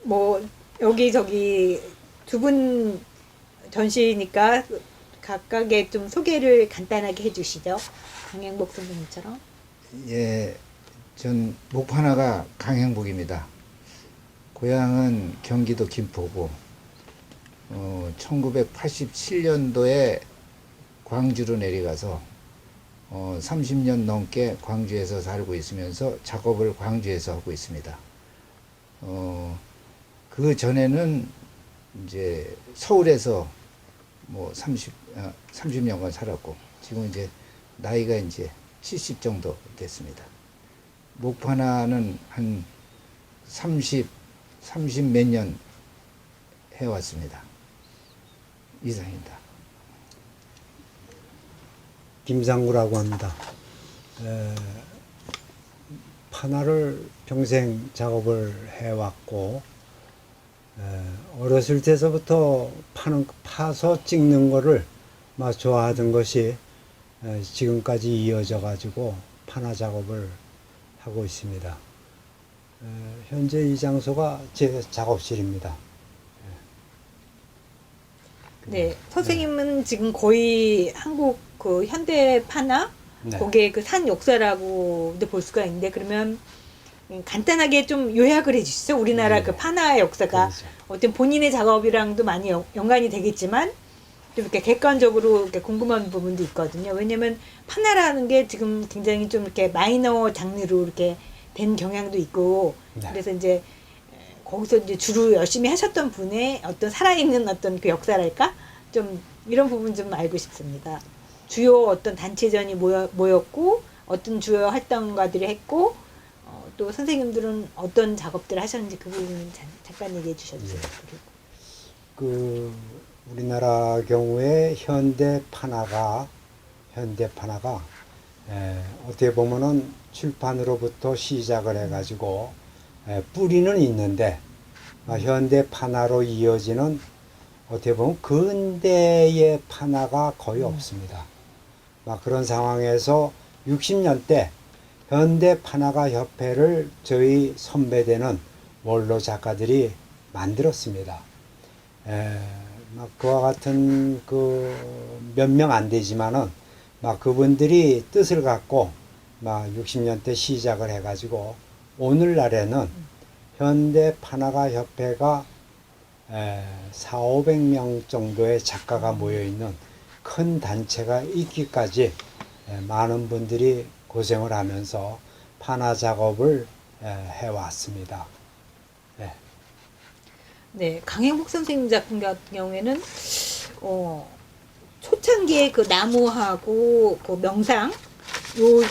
뭐 여기저기 두 분 전시니까 각각의 좀 소개를 간단하게 해주시죠. 강행복 선생님처럼. 예, 전 목파나가 강행복입니다. 고향은 경기도 김포고, 1987년도에 광주로 내려가서 30년 넘게 광주에서 살고 있으면서 작업을 광주에서 하고 있습니다. 그 전에는 이제 서울에서 뭐 30년간 살았고, 지금 이제 나이가 이제 70 정도 됐습니다. 목파나는 한 30 몇 년 해왔습니다. 이상입니다. 김상구라고 합니다. 파나를 평생 작업을 해왔고, 어렸을 때서부터 파서 찍는 거를 막 좋아하던 것이 지금까지 이어져 가지고 파나 작업을 하고 있습니다. 현재 이 장소가 제 작업실입니다. 네, 선생님은 지금 거의 한국 그 현대 파나 네. 거기에 그 산 역사라고도 볼 수가 있는데, 그러면 간단하게 좀 요약을 해주시죠. 우리나라 네. 그 파나의 역사가 그렇죠. 어떤 본인의 작업이랑도 많이 연관이 되겠지만 좀 이렇게 객관적으로 이렇게 궁금한 부분도 있거든요. 왜냐면 파나라는 게 지금 굉장히 좀 이렇게 마이너 장르로 이렇게 된 경향도 있고, 네. 그래서 이제 거기서 이제 주로 열심히 하셨던 분의 어떤 살아있는 어떤 그 역사랄까? 좀 이런 부분 좀 알고 싶습니다. 주요 어떤 단체전이 모였고, 어떤 주요 활동가들이 했고, 또 선생님들은 어떤 작업들을 하셨는지 그 부분 잠깐 얘기해 주셨죠. 그 우리나라 경우에 현대 파나가 어떻게 보면은 출판으로부터 시작을 해가지고 뿌리는 있는데, 현대 파나로 이어지는 어떻게 보면 근대의 파나가 거의 없습니다. 그런 상황에서 60년대 현대 파나가 협회를 저희 선배되는 원로 작가들이 만들었습니다. 그와 같은 그 몇 명 안 되지만은 그분들이 뜻을 갖고 60년대 시작을 해가지고 오늘날에는 현대 파나가 협회가 4,500명 정도의 작가가 모여있는 큰 단체가 있기까지 많은 분들이 고생을 하면서 파나 작업을 해왔습니다. 네, 강행복 선생님 작품 같은 경우에는 초창기에 그 나무하고 그 명상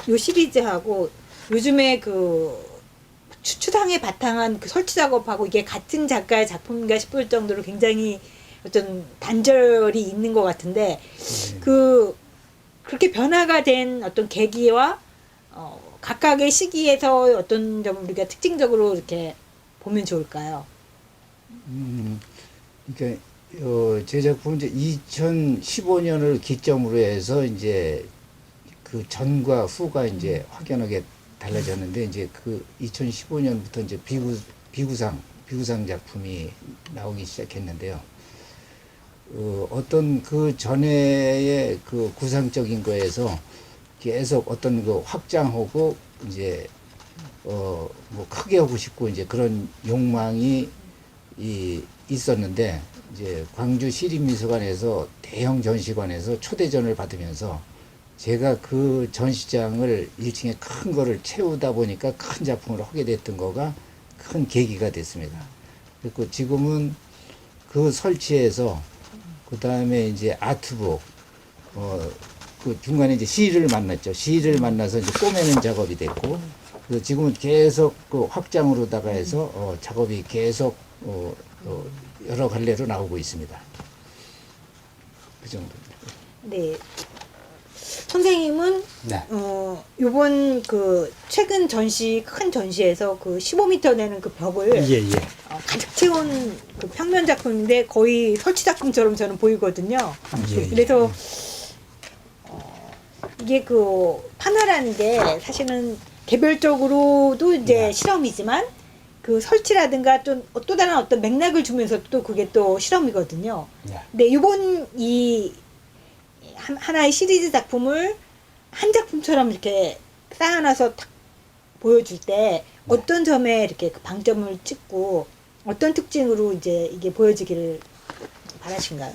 요 시리즈하고 요즘에 그 추상에 바탕한 그 설치 작업하고 이게 같은 작가의 작품인가 싶을 정도로 굉장히 어떤 단절이 있는 것 같은데, 그렇게 변화가 된 어떤 계기와 각각의 시기에서 어떤 점 우리가 특징적으로 이렇게 보면 좋을까요? 그러니까 제 작품은 이제 2015년을 기점으로 해서 이제 그 전과 후가 이제 확연하게 달라졌는데, 이제 그 2015년부터 이제 비구상 작품이 나오기 시작했는데요. 어떤 그 전에의 그 구상적인 거에서 계속 어떤 그 확장하고 이제 뭐 크게 하고 싶고 이제 그런 욕망이 있었는데, 이제 광주 시립미술관에서 대형 전시관에서 초대전을 받으면서 제가 그 전시장을 1층에 큰 거를 채우다 보니까 큰 작품을 하게 됐던 거가 큰 계기가 됐습니다. 그리고 지금은 그 설치해서 그 다음에 이제 아트북, 그 중간에 이제 시를 만났죠. 시를 만나서 이제 꼬매는 작업이 됐고, 그래서 지금은 계속 그 확장으로다가 해서 작업이 계속 여러 갈래로 나오고 있습니다. 그 정도입니다. 네. 선생님은 네. 요번 그 최근 큰 전시에서 그 15m 되는 그 벽을 예. 가득 채운 그 평면 작품인데 거의 설치 작품처럼 저는 보이거든요. 예. 그래서 이게 그 파나라는 게 사실은 개별적으로도 이제 네. 실험이지만 그 설치라든가 또 다른 어떤 맥락을 주면서 또 그게 또 실험이거든요. 네. 근데 이번 이 하나의 시리즈 작품을 한 작품처럼 이렇게 쌓아놔서 딱 보여줄 때 어떤 점에 이렇게 그 방점을 찍고 어떤 특징으로 이제 이게 보여지기를 바라신가요?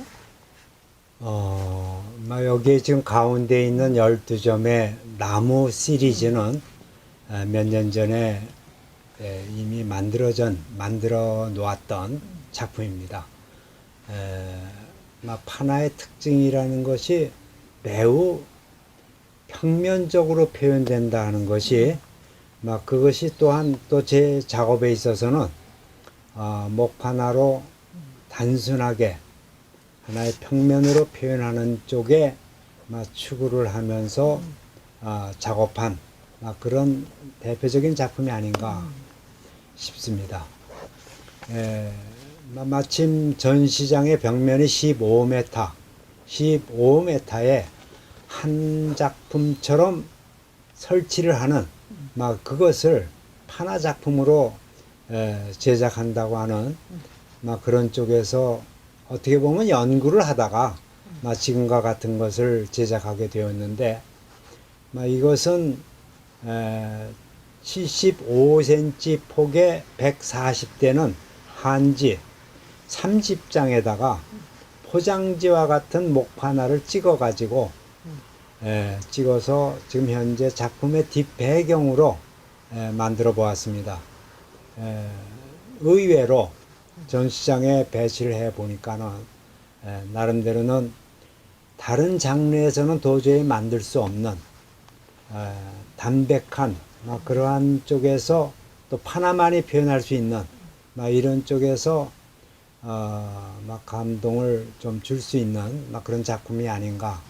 여기 지금 가운데 있는 12점의 나무 시리즈는 몇 년 전에 이미 만들어 놓았던 작품입니다. 판화의 특징이라는 것이 매우 평면적으로 표현된다는 것이 그것이 또한 또 제 작업에 있어서는 목판화로 단순하게 하나의 평면으로 표현하는 쪽에 추구를 하면서 작업한 그런 대표적인 작품이 아닌가 싶습니다. 마침 전시장의 벽면이 15m, 15m에 한 작품처럼 설치를 하는 그것을 판화 작품으로 제작한다고 하는 그런 쪽에서 어떻게 보면 연구를 하다가 지금과 같은 것을 제작하게 되었는데 이것은 75cm 폭에 140대는 한지 30장에다가 포장지와 같은 목판화를 찍어 가지고 찍어서 지금 현재 작품의 뒷배경으로 만들어 보았습니다. 의외로 전시장에 배치를 해 보니까는 나름대로는 다른 장르에서는 도저히 만들 수 없는 담백한 그러한 쪽에서 또 판화만이 표현할 수 있는 이런 쪽에서 감동을 좀 줄 수 있는 그런 작품이 아닌가.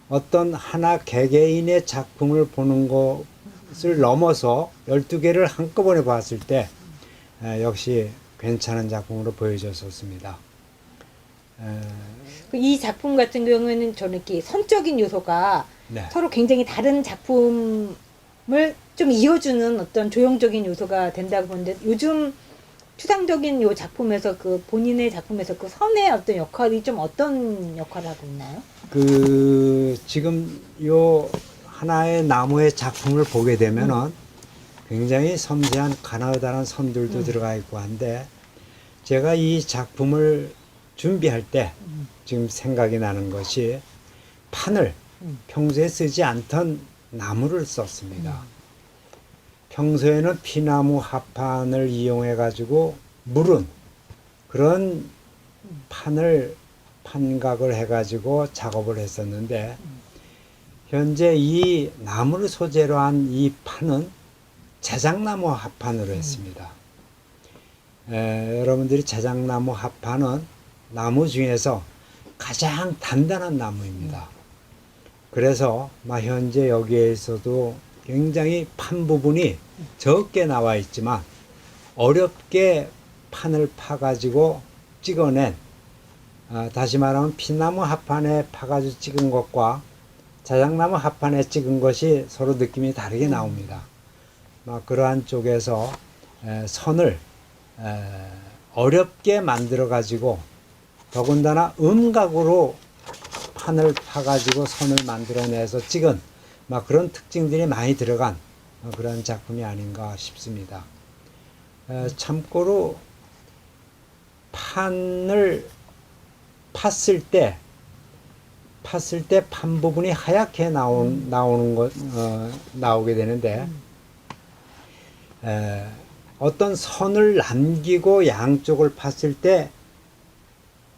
어떤 하나 개개인의 작품을 보는 것을 넘어서 12개를 한꺼번에 봤을 때 역시 괜찮은 작품으로 보여졌었습니다. 이 작품 같은 경우에는 저는 이렇게 선적인 요소가 네. 서로 굉장히 다른 작품을 좀 이어주는 어떤 조형적인 요소가 된다고 보는데 요즘 추상적인 요 작품에서 그 본인의 작품에서 그 선의 어떤 역할이 좀 어떤 역할을 하고 있나요? 지금 요 하나의 나무의 작품을 보게 되면은 굉장히 섬세한 가느다란 선들도 들어가 있고 한데 제가 이 작품을 준비할 때 지금 생각이 나는 것이 판을 평소에 쓰지 않던 나무를 썼습니다. 평소에는 피나무 합판을 이용해 가지고 무른 그런 판각을 해 가지고 작업을 했었는데 현재 이 나무를 소재로 한 이 판은 자작나무 합판으로 했습니다. 여러분들이 자작나무 합판은 나무 중에서 가장 단단한 나무입니다. 그래서 현재 여기에서도 굉장히 판 부분이 적게 나와 있지만 어렵게 판을 파가지고 찍어낸 다시 말하면 피나무 합판에 파가지고 찍은 것과 자작나무 합판에 찍은 것이 서로 느낌이 다르게 나옵니다. 그러한 쪽에서 선을 어렵게 만들어 가지고 더군다나 음각으로 판을 파가지고 선을 만들어내서 찍은 그런 특징들이 많이 들어간 그런 작품이 아닌가 싶습니다. 참고로 판을 팠을 때 판 부분이 하얗게 나오게 되는데 어떤 선을 남기고 양쪽을 팠을 때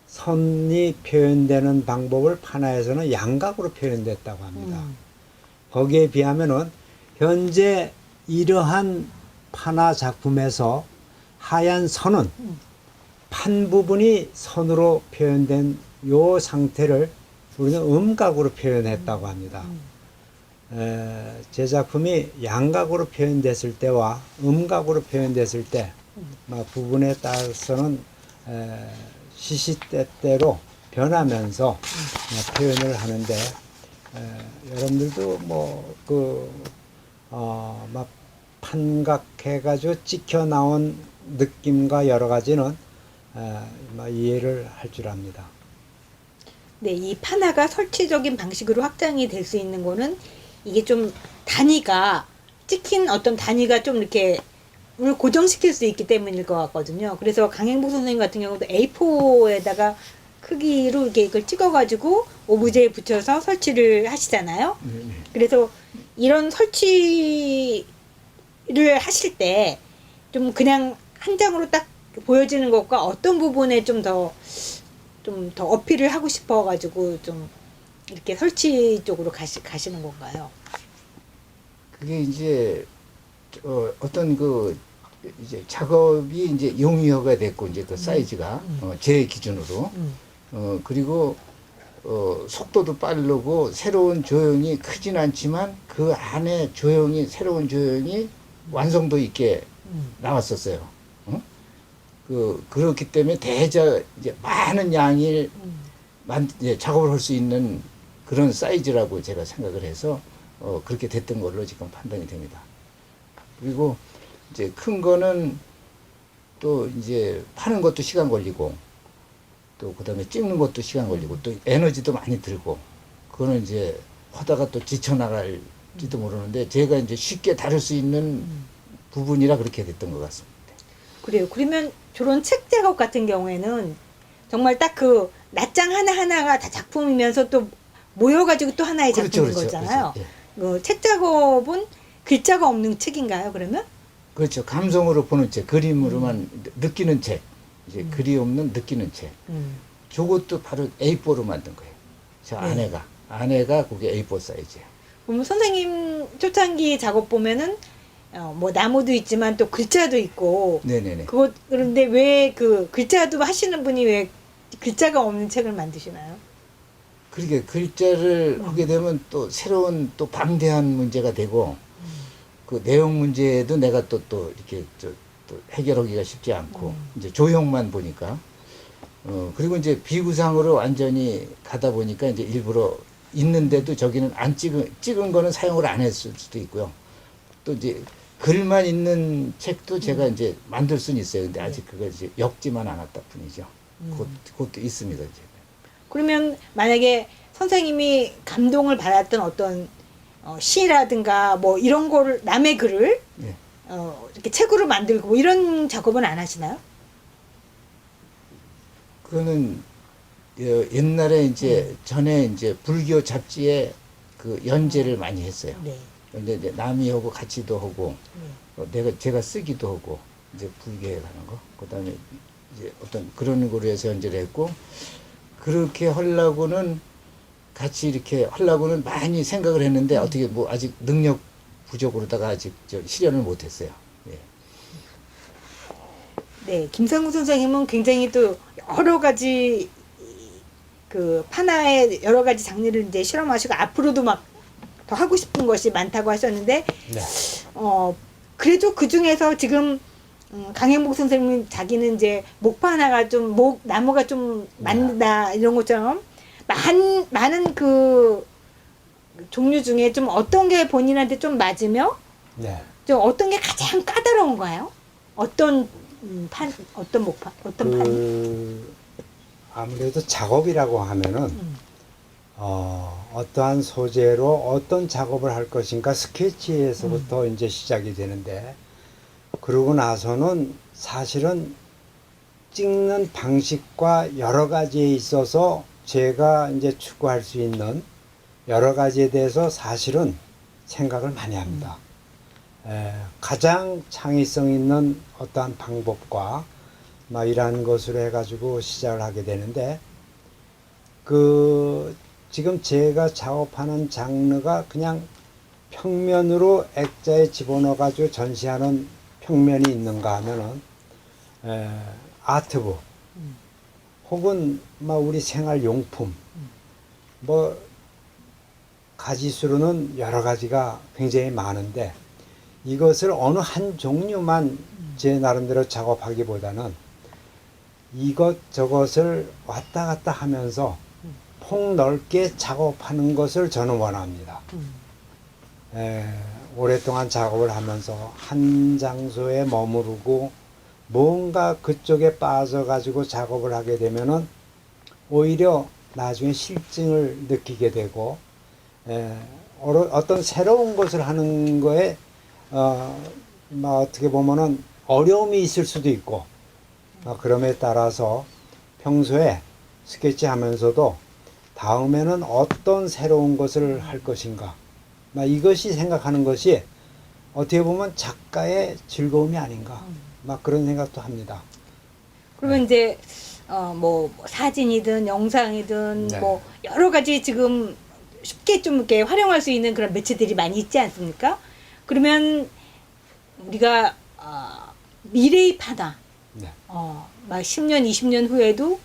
선이 표현되는 방법을 판화에서는 양각으로 표현됐다고 합니다. 거기에 비하면은 현재 이러한 판화 작품에서 하얀 선은 판 부분이 선으로 표현된 요 상태를 우리는 음각으로 표현했다고 합니다. 제 작품이 양각으로 표현됐을 때와 음각으로 표현됐을 때 부분에 따라서는 시시때때로 변하면서 표현을 하는데 여러분들도 판각해가지고 찍혀 나온 느낌과 여러 가지는 이해를 할 줄 압니다. 네, 이 판화가 설치적인 방식으로 확장이 될 수 있는 거는 이게 좀 단위가 찍힌 어떤 단위가 좀 이렇게 을 고정시킬 수 있기 때문일 것 같거든요. 그래서 강행복 선생님 같은 경우도 A4에다가 크기로 이렇게 이걸 찍어가지고 오브제에 붙여서 설치를 하시잖아요. 네네. 그래서 이런 설치를 하실 때 좀 그냥 한 장으로 딱 보여지는 것과 어떤 부분에 좀 더 어필을 하고 싶어가지고 좀 이렇게 설치 쪽으로 가시는 건가요? 그게 이제 어떤 이제 작업이 이제 용이화가 됐고 이제 그 사이즈가 제 기준으로 그리고 속도도 빠르고 새로운 조형이 크진 않지만 그 안에 새로운 조형이 완성도 있게 나왔었어요. 그렇기 때문에 이제 많은 양을 이제 작업을 할 수 있는 그런 사이즈라고 제가 생각을 해서 그렇게 됐던 걸로 지금 판단이 됩니다. 그리고 이제 큰 거는 또 이제 파는 것도 시간 걸리고 또 그다음에 찍는 것도 시간 걸리고 또 에너지도 많이 들고 그거는 이제 하다가 또 지쳐나갈지도 모르는데 제가 이제 쉽게 다룰 수 있는 부분이라 그렇게 됐던 것 같습니다. 그래요. 그러면 저런 책 작업 같은 경우에는 정말 딱 그 낱장 하나하나가 다 작품이면서 또 모여가지고 또 하나의 작품인 거잖아요. 그렇죠. 책 작업은 글자가 없는 책인가요, 그러면? 그렇죠. 감성으로 보는 책, 그림으로만 느끼는 책, 이제 글이 없는 느끼는 책. 저것도 바로 A4로 만든 거예요. 저 네. 아내가 그게 A4 사이즈예요. 그럼 선생님 초창기 작업 보면은 뭐 나무도 있지만 또 글자도 있고 네네네. 그런데 왜 그 글자도 하시는 분이 왜 글자가 없는 책을 만드시나요? 그렇게 글자를 하게 되면 또 새로운 또 방대한 문제가 되고 그 내용 문제도 내가 또 이렇게 또 해결하기가 쉽지 않고 이제 조형만 보니까 그리고 이제 비구상으로 완전히 가다 보니까 이제 일부러 있는데도 저기는 안 찍은 거는 사용을 안 했을 수도 있고요. 또 이제 글만 있는 책도 제가 이제 만들 수는 있어요. 근데 아직 그거 이제 엮지만 않았다 뿐이죠. 그것도 있습니다. 이제. 그러면 만약에 선생님이 감동을 받았던 어떤 시라든가 뭐 이런 거를 남의 글을 네. 이렇게 책으로 만들고 뭐 이런 작업은 안 하시나요? 그거는 옛날에 이제 전에 이제 불교 잡지에 연재를 많이 했어요. 네. 근데 이제 남이 하고 같이도 하고 네. 제가 쓰기도 하고 이제 불교에 가는 거 그다음에 이제 어떤 그런 거로 해서 연재를 했고 그렇게 하려고는 같이 이렇게 하려고는 많이 생각을 했는데 어떻게 뭐 아직 능력 부족으로다가 아직 실현을 못했어요. 예. 네, 김상구 선생님은 굉장히 또 여러 가지 그 판화의 여러 가지 장르를 이제 실험하시고 앞으로도 막 더 하고 싶은 것이 많다고 하셨는데 네. 그래도 그 중에서 지금 강행복 선생님 자기는 이제 목판화가 좀 나무가 좀 맞는다 이런 것처럼 많은 그 종류 중에 좀 어떤 게 본인한테 좀 맞으며 네. 좀 어떤 게 가장 까다로운가요? 어떤 목판 어떤 판이? 아무래도 작업이라고 하면은 어떠한 소재로 어떤 작업을 할 것인가 스케치에서부터 이제 시작이 되는데 그러고 나서는 사실은 찍는 방식과 여러 가지에 있어서 제가 이제 추구할 수 있는 여러 가지에 대해서 사실은 생각을 많이 합니다. 가장 창의성 있는 어떠한 방법과 막 이러한 것으로 해가지고 시작을 하게 되는데 지금 제가 작업하는 장르가 그냥 평면으로 액자에 집어넣어가지고 전시하는 평면이 있는가 하면은 아트북 혹은 막 우리 생활용품 뭐 가지수로는 여러 가지가 굉장히 많은데 이것을 어느 한 종류만 제 나름대로 작업하기보다는 이것저것을 왔다 갔다 하면서 폭넓게 작업하는 것을 저는 원합니다. 오랫동안 작업을 하면서 한 장소에 머무르고 뭔가 그쪽에 빠져가지고 작업을 하게 되면은 오히려 나중에 실증을 느끼게 되고, 어떤 새로운 것을 하는 거에 어떻게 보면은 어려움이 있을 수도 있고, 그럼에 따라서 평소에 스케치 하면서도 다음에는 어떤 새로운 것을 할 것인가, 이것이 생각하는 것이 어떻게 보면 작가의 즐거움이 아닌가, 그런 생각도 합니다. 그러면 이제 뭐 사진이든 영상이든 네. 뭐 여러 가지 지금 쉽게 좀 이렇게 활용할 수 있는 그런 매체들이 많이 있지 않습니까? 그러면 우리가 미래의 판화, 네. 막 10년, 20년 후에도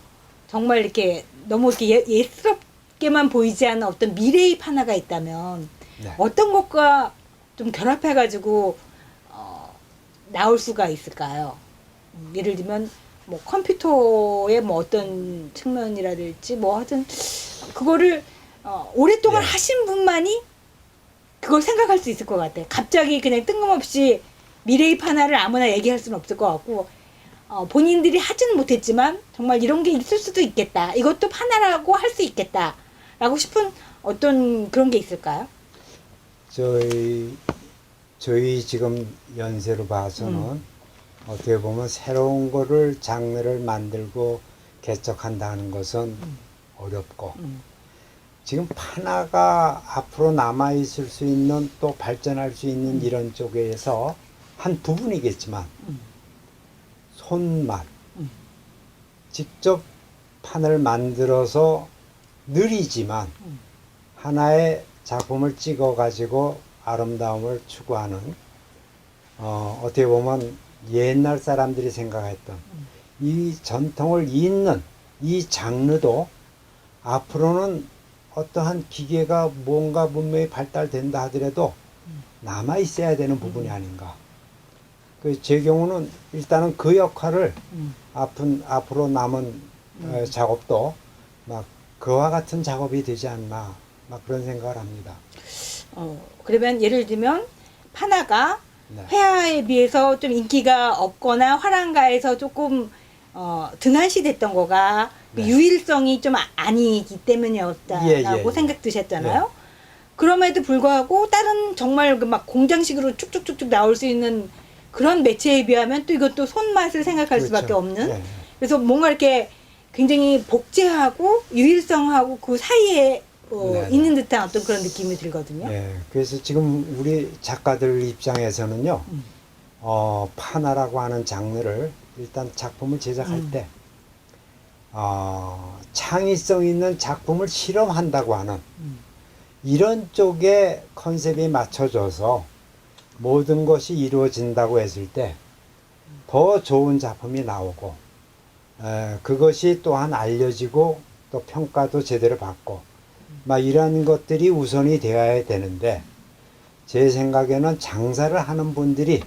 정말 이렇게 너무 이렇게 예스럽게만 보이지 않는 어떤 미래의 판화가 있다면 네. 어떤 것과 좀 결합해가지고 나올 수가 있을까요? 예를 들면 뭐 컴퓨터의 뭐 어떤 측면이라든지 뭐 하여튼 그거를 오랫동안 네. 하신 분만이 그걸 생각할 수 있을 것 같아요. 갑자기 그냥 뜬금없이 미래의 판화를 아무나 얘기할 수는 없을 것 같고 본인들이 하지는 못했지만 정말 이런 게 있을 수도 있겠다. 이것도 판화라고 할 수 있겠다. 라고 싶은 어떤 그런 게 있을까요? 저희 지금 연세로 봐서는 어떻게 보면 새로운 거를 장르를 만들고 개척한다는 것은 어렵고, 지금 판화가 앞으로 남아 있을 수 있는, 또 발전할 수 있는 이런 쪽에서 한 부분이겠지만 손맛, 직접 판을 만들어서 느리지만 하나의 작품을 찍어 가지고 아름다움을 추구하는, 어떻게 보면 옛날 사람들이 생각했던 이 전통을 잇는 이 장르도 앞으로는 어떠한 기계가 뭔가 분명히 발달된다 하더라도 남아 있어야 되는 부분이 아닌가. 제 경우는 일단은 그 역할을 앞으로 남은 작업도 그와 같은 작업이 되지 않나, 그런 생각을 합니다. 그러면 예를 들면 판화가 네. 회화에 비해서 좀 인기가 없거나 화랑가에서 조금 등한시됐던 거가 그 네. 유일성이 좀 아니기 때문이었다라고 예. 생각 드셨잖아요. 그럼에도 불구하고 다른 정말 그 막 공장식으로 쭉쭉쭉쭉 나올 수 있는 그런 매체에 비하면 또 이것도 손맛을 생각할 그렇죠. 수밖에 없는. 예. 그래서 뭔가 이렇게 굉장히 복제하고 유일성하고 그 사이에 네네. 있는 듯한 어떤 그런 느낌이 들거든요. 네, 그래서 지금 우리 작가들 입장에서는요, 판화라고 하는 장르를 일단 작품을 제작할 때, 창의성 있는 작품을 실험한다고 하는 이런 쪽에 컨셉이 맞춰져서 모든 것이 이루어진다고 했을 때 더 좋은 작품이 나오고, 그것이 또한 알려지고 또 평가도 제대로 받고, 이런 것들이 우선이 되어야 되는데, 제 생각에는 장사를 하는 분들이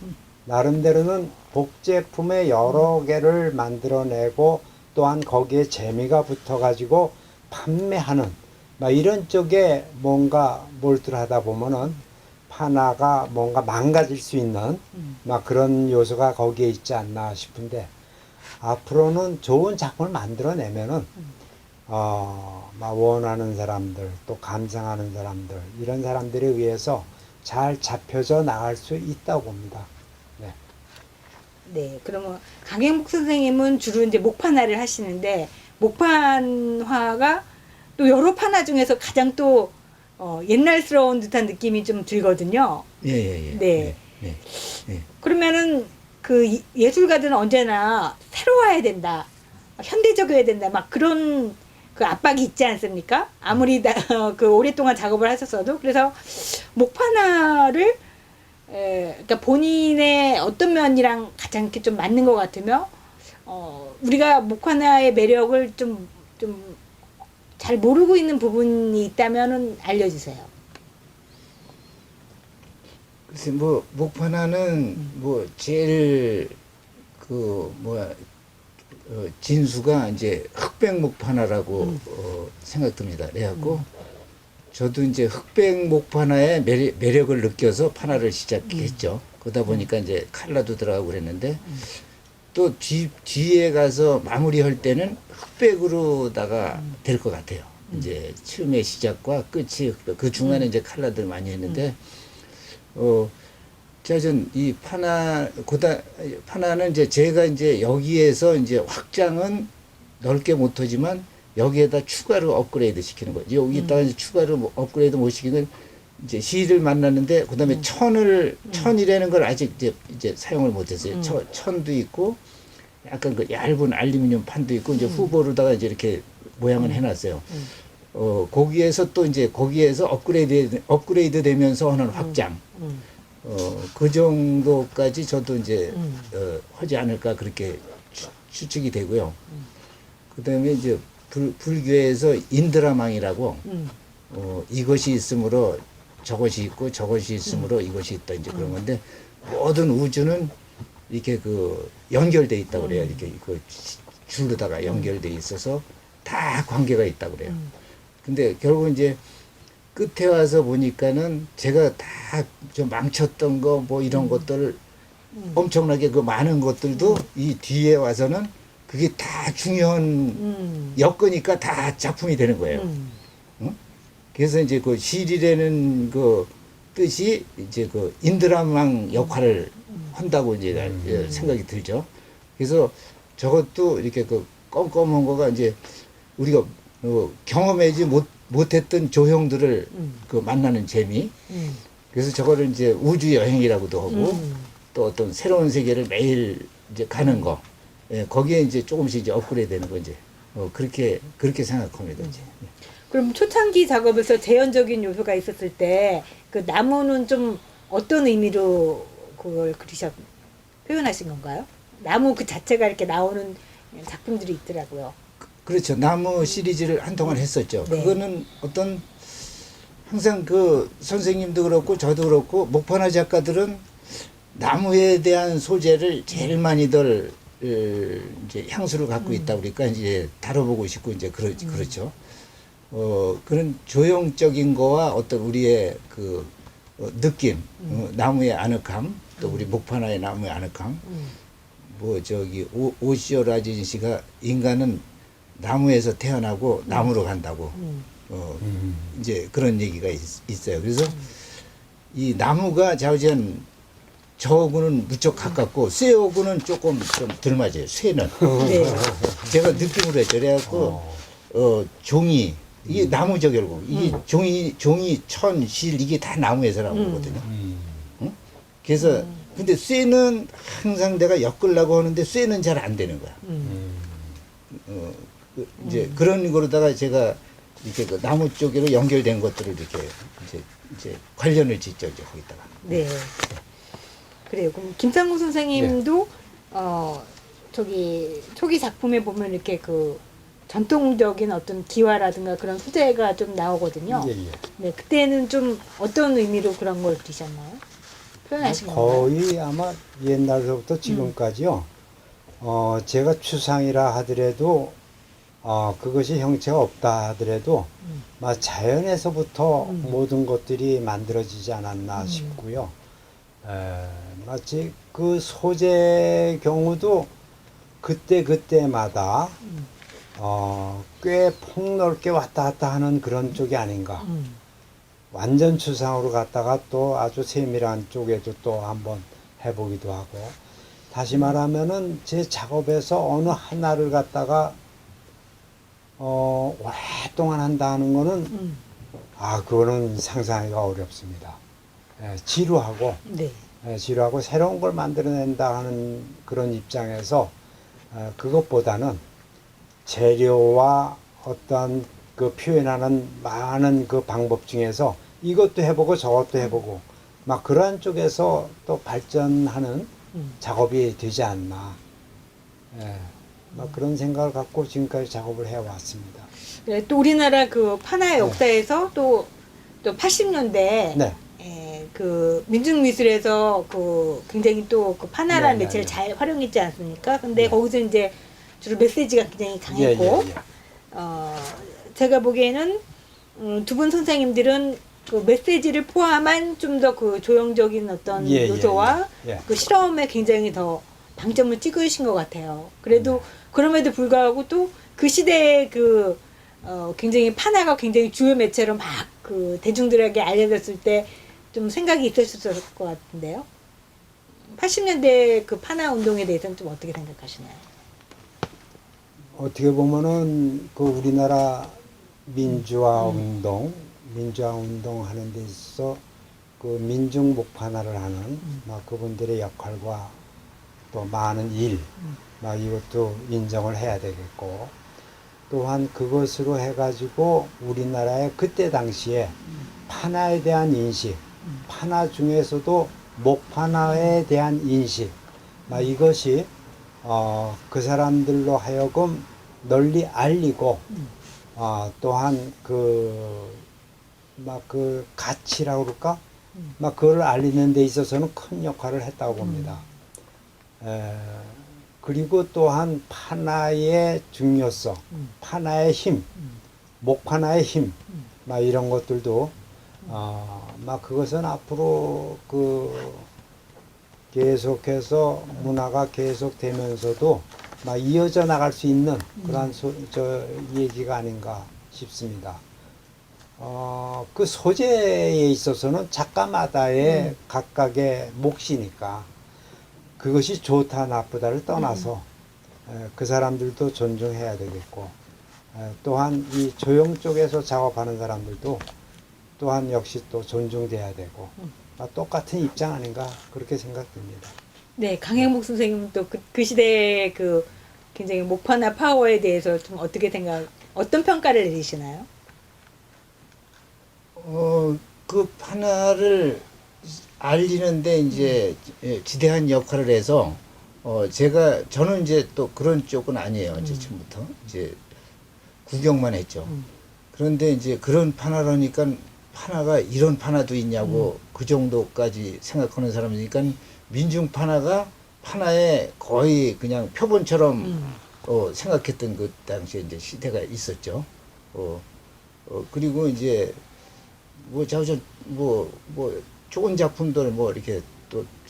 나름대로는 복제품의 여러 개를 만들어내고 또한 거기에 재미가 붙어가지고 판매하는 이런 쪽에 뭔가 몰두를 하다 보면은 판화가 뭔가 망가질 수 있는 그런 요소가 거기에 있지 않나 싶은데, 앞으로는 좋은 작품을 만들어내면은 원하는 사람들, 또 감상하는 사람들, 이런 사람들에 의해서 잘 잡혀져 나갈 수 있다고 봅니다. 네. 네, 그러면 강행복 선생님은 주로 이제 목판화를 하시는데 목판화가 또 여러 판화 중에서 가장 또 옛날스러운 듯한 느낌이 좀 들거든요. 예. 네. 예. 그러면은 그 예술가들은 언제나 새로워야 된다, 현대적이어야 된다, 막 그런 그 압박이 있지 않습니까? 아무리 그 오랫동안 작업을 하셨어도. 그래서 목판화를 그러니까 본인의 어떤 면이랑 가장 이렇게 좀 맞는 것 같으며, 우리가 목판화의 매력을 좀 잘 모르고 있는 부분이 있다면은 알려주세요. 글쎄 목판화는 제일 진수가 이제 흑백 목판화라고 생각됩니다. 그래갖고 저도 이제 흑백 목판화의 매력을 느껴서 판화를 시작했죠. 그러다 보니까 이제 칼라도 들어가고 그랬는데 또 뒤에 가서 마무리할 때는 흑백으로다가 될 것 같아요. 이제 처음의 시작과 끝이 흑백. 그 중간에 이제 칼라들 많이 했는데 짜전 이 판화는 이제 제가 이제 여기에서 이제 확장은 넓게 못하지만 여기에다 추가로 업그레이드 시키는 거죠. 여기다가 이제 추가로 뭐 업그레이드 못 시키는 이제 실을 만났는데 그다음에 천이라는 걸 아직 이제 사용을 못했어요. 천도 있고 약간 그 얇은 알루미늄 판도 있고 이제 후보로다가 이제 이렇게 모양을 해놨어요. 거기에서 또 이제 거기에서 업그레이드 되면서 하는 확장. 그 정도까지 저도 이제 하지 않을까 그렇게 추측이 되고요. 그다음에 이제 불교에서 인드라망이라고 이것이 있으므로 저것이 있고 저것이 있으므로 이것이 있다 이제 그런 건데 모든 우주는 이렇게 그 연결돼 있다 그래요. 이렇게 그 줄로다가 연결돼 있어서 다 관계가 있다 그래요. 근데 결국 이제 끝에 와서 보니까는 제가 다 좀 망쳤던 거 뭐 이런 것들 엄청나게 그 많은 것들도 이 뒤에 와서는 그게 다 중요한 엮으니까 다 작품이 되는 거예요. 응? 그래서 이제 그 실이라는 그 뜻이 이제 그 인드라망 역할을 한다고 이제 생각이 들죠. 그래서 저것도 이렇게 그 껌껌한 거가 이제 우리가 경험하지 못했던 조형들을 그 만나는 재미. 그래서 저거를 이제 우주 여행이라고도 하고 또 어떤 새로운 세계를 매일 이제 가는 거. 예, 거기에 이제 조금씩 이제 업그레이드 되는 거 이제 그렇게 생각합니다. 이제. 그럼 초창기 작업에서 재현적인 요소가 있었을 때 그 나무는 좀 어떤 의미로 그걸 표현하신 건가요? 나무 그 자체가 이렇게 나오는 작품들이 있더라고요. 그렇죠. 나무 시리즈를 한동안 했었죠. 네. 그거는 어떤 항상 그 선생님도 그렇고 저도 그렇고 목판화 작가들은 나무에 대한 소재를 제일 많이들 이제 향수를 갖고 있다 그러니까 이제 다뤄보고 싶고 이제 그렇죠. 그런 조형적인 거와 어떤 우리의 그 느낌, 나무의 아늑함, 또 우리 목판화의 나무의 아늑함, 뭐 저기 오시오 라진 씨가 인간은 나무에서 태어나고 나무로 간다고 이제 그런 얘기가 있어요. 그래서 이 나무가 자우지간 저하고는 무척 가깝고 쇠하고는 조금 좀 덜 맞아요. 쇠는 네. 제가 느낌으로 했죠. 그래갖고 종이 이게 나무죠 결국 이게 종이 천 실 이게 다 나무에서 나온 거거든요. 응? 그래서 근데 쇠는 항상 내가 엮으려고 하는데 쇠는 잘 안 되는 거야. 이제 그런 거로다가 제가 이렇게 그 나무 쪽으로 연결된 것들을 이렇게 이제 관련을 짓죠 이제 거기다가. 네. 그래요. 그럼 김상국 선생님도 저기 초기 작품에 보면 이렇게 그 전통적인 어떤 기와라든가 그런 소재가 좀 나오거든요. 예, 예. 네, 그때는 좀 어떤 의미로 그런 걸 그리셨나요? 표현하신 건가요? 거의 아마 옛날서부터 지금까지요. 제가 추상이라 하더라도 그것이 형체가 없다 하더라도 자연에서부터 모든 것들이 만들어지지 않았나 싶고요. 마치 그 소재 경우도 그때마다 꽤 폭넓게 왔다 갔다 하는 그런 쪽이 아닌가. 완전 추상으로 갔다가 또 아주 세밀한 쪽에도 또 한번 해보기도 하고. 다시 말하면은 제 작업에서 어느 하나를 갖다가 오랫동안 한다는 거는 그거는 상상하기가 어렵습니다. 지루하고 네. 지루하고 새로운 걸 만들어낸다 하는 그런 입장에서 그것보다는 재료와 어떤 그 표현하는 많은 그 방법 중에서 이것도 해보고 저것도 해보고 막 그러한 쪽에서 또 발전하는 작업이 되지 않나. 막 그런 생각을 갖고 지금까지 작업을 해왔습니다. 네, 또 우리나라 그 판화 역사에서 또 80년대 네. 그 민중미술에서 그 굉장히 또 그 판화라는 네, 매체를 네. 잘 활용했지 않습니까? 근데 네. 거기서 이제 주로 메시지가 굉장히 강했고, 예. 제가 보기에는 두 분 선생님들은 그 메시지를 포함한 좀 더 그 조형적인 어떤 예, 요소와 예, 예. 그 실험에 굉장히 더 방점을 찍으신 것 같아요. 그래도 그럼에도 불구하고 또 그 시대에 그 굉장히 판화가 굉장히 주요 매체로 막 그 대중들에게 알려졌을 때 좀 생각이 있으셨을 것 같은데요. 80년대 그 판화 운동에 대해서는 좀 어떻게 생각하시나요? 어떻게 보면은 그 우리나라 민주화 운동 하는 데 있어서 그 민중 목판화를 하는 막 그분들의 역할과 또 많은 일, 막 이것도 인정을 해야 되겠고, 또한 그것으로 해가지고 우리나라의 그때 당시에 판화에 대한 인식, 판화 중에서도 목판화에 대한 인식, 막 이것이 그 사람들로 하여금 널리 알리고, 또한 막 그 가치라고 그럴까? 막 그걸 알리는 데 있어서는 큰 역할을 했다고 봅니다. 그리고 또한 판화의 중요성, 판화의 힘, 목판화의 힘, 막 이런 것들도 막 그것은 앞으로 계속해서 문화가 계속되면서도 막 이어져 나갈 수 있는 그러한 얘기가 아닌가 싶습니다. 그 소재에 있어서는 작가마다의 각각의 몫이니까 그것이 좋다 나쁘다를 떠나서 그 사람들도 존중해야 되겠고, 또한 이 조형 쪽에서 작업하는 사람들도 또한 역시 또 존중돼야 되고, 똑같은 입장 아닌가 그렇게 생각됩니다. 네, 강행복 선생님은 또 그 시대의 그 굉장히 목판화 파워에 대해서 좀 어떤 평가를 내리시나요? 그 판화를 알리는데 이제 지대한 역할을 해서 저는 이제 또 그런 쪽은 아니에요. 이제 처음부터 이제 구경만 했죠. 그런데 이제 그런 판화라니까 판화가 이런 판화도 있냐고 그 정도까지 생각하는 사람이니까 민중 판화가 판화에 거의 그냥 표본처럼 생각했던 그 당시에 이제 시대가 있었죠. 그리고 이제 좋은 작품들 이렇게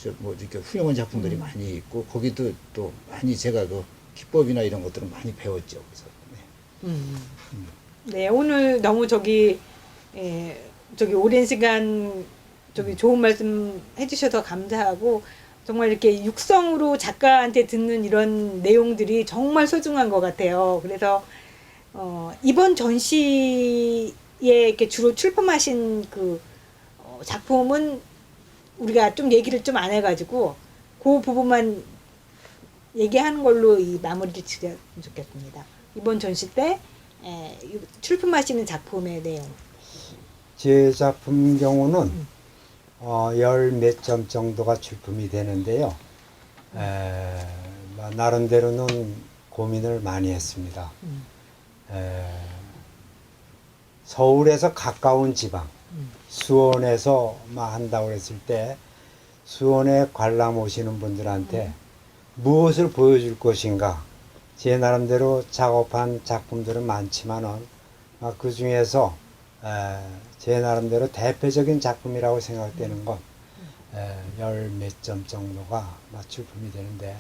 이렇게 훌륭한 작품들이 많이 있고 거기도 또 많이 제가 그 기법이나 이런 것들은 많이 배웠죠. 그래서 네, 오늘 너무 저기 오랜 시간 좋은 말씀 해주셔서 감사하고 정말 이렇게 육성으로 작가한테 듣는 이런 내용들이 정말 소중한 것 같아요. 그래서 이번 전시에 이렇게 주로 출품하신 그 작품은 우리가 좀 얘기를 좀 안 해가지고 그 부분만 얘기하는 걸로 이 마무리를 지었으면 좋겠습니다. 이번 전시 때 출품하시는 작품의 내용. 제 작품 경우는 열 몇 점 정도가 출품이 되는데요. 나름대로는 고민을 많이 했습니다. 서울에서 가까운 지방, 수원에서 한다고 했을 때 수원에 관람 오시는 분들한테 무엇을 보여줄 것인가. 제 나름대로 작업한 작품들은 많지만은 그 중에서 제 나름대로 대표적인 작품이라고 생각되는 건 열 몇 점 정도가 출품이 되는데,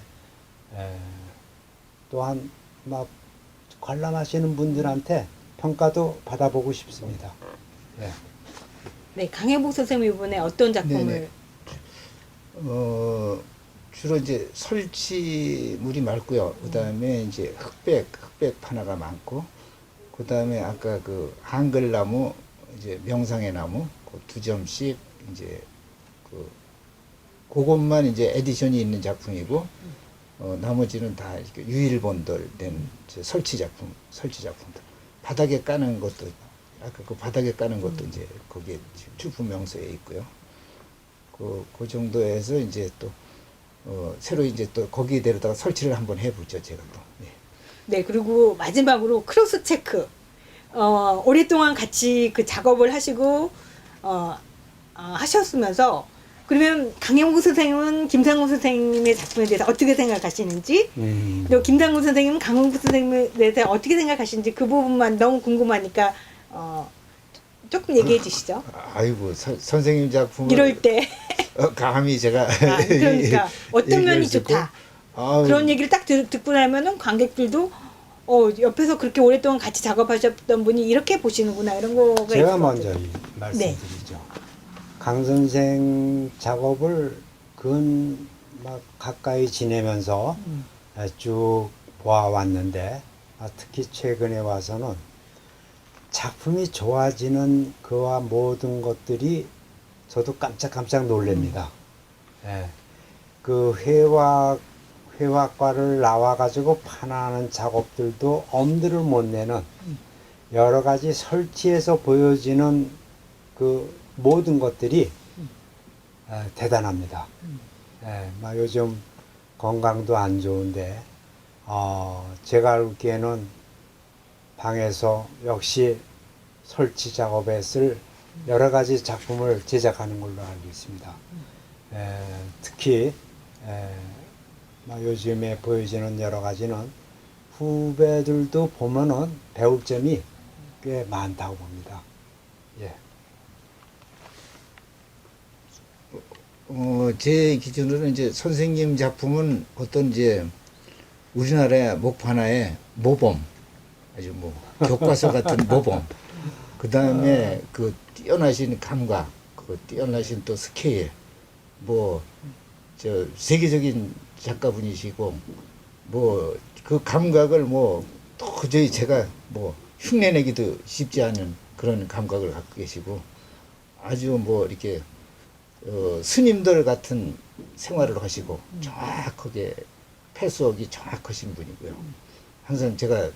또한 관람하시는 분들한테 평가도 받아보고 싶습니다. 네. 네, 강혜복 선생님 이번에 어떤 작품을? 네네. 주로 이제 설치물이 많고요. 그 다음에 이제 흑백 판화가 많고, 그 다음에 아까 그 한글나무, 이제 명상의 나무, 그 2점씩 이제 그것만 이제 에디션이 있는 작품이고, 나머지는 다 이렇게 유일본들 된 설치 작품들. 바닥에 까는 것도, 아까 그 바닥에 까는 것도 이제 거기에 출품 명서에 있고요. 그 정도에서 이제 또, 새로 이제 또 거기에 데려다가 설치를 한번 해보죠, 제가 또. 네. 네, 그리고 마지막으로 크로스 체크. 오랫동안 같이 그 작업을 하시고, 하셨으면서, 그러면 강영구 선생님은 김상국 선생님의 작품에 대해서 어떻게 생각하시는지, 또 김상국 선생님은 강영구 선생님에 대해서 어떻게 생각하시는지 그 부분만 너무 궁금하니까, 조금 얘기해 주시죠. 아이고 선생님 작품을 이럴 때 감히 제가 그러니까 어떤 면이 얘기할 수 있고, 좋다. 아우, 그런 얘기를 딱 듣고 나면은 관객들도 옆에서 그렇게 오랫동안 같이 작업하셨던 분이 이렇게 보시는구나 이런 거가 있을 제가 것 먼저 같아요. 말씀드리죠. 강 선생 작업을 막 가까이 지내면서 쭉 보아왔는데 특히 최근에 와서는 작품이 좋아지는 그와 모든 것들이 저도 깜짝깜짝 놀랍니다. 예. 그 회화과를 나와가지고 판하는 작업들도 엄두를 못 내는 여러 가지 설치해서 보여지는 그 모든 것들이 대단합니다. 예, 막 요즘 건강도 안 좋은데 제가 알기에는 방에서 역시 설치 작업에 쓸 여러 가지 작품을 제작하는 걸로 알고 있습니다. 특히 막 요즘에 보여지는 여러 가지는 후배들도 보면은 배울 점이 꽤 많다고 봅니다. 예. 제 기준으로는 이제 선생님 작품은 어떤 이제 우리나라의 목판화의 모범, 아주 뭐 교과서 같은 모범. 그 다음에 그 뛰어나신 감각, 그 뛰어나신 또 스케일, 뭐 저 세계적인 작가분이시고 뭐 그 감각을 뭐 도저히 제가 뭐 흉내내기도 쉽지 않은 그런 감각을 갖고 계시고 아주 뭐 이렇게 스님들 같은 생활을 하시고 정확하게 패스워크가 정확하신 분이고요. 항상 제가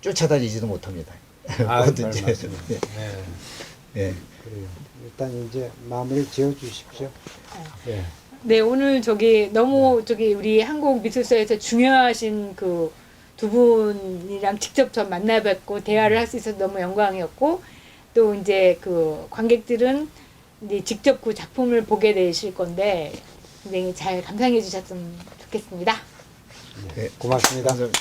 쫓아다니지도 못합니다. 뭐든지. 네. 예. 그래요. 일단 이제 마무리 지어 주십시오. 예. 네, 오늘 너무 우리 한국미술사에서 중요하신 그 두 분이랑 직접 저 만나 뵙고 대화를 할 수 있어서 너무 영광이었고, 또 이제 그 관객들은 이제 직접 그 작품을 보게 되실 건데 굉장히 잘 감상해 주셨으면 좋겠습니다. 고맙습니다. 감사합니다.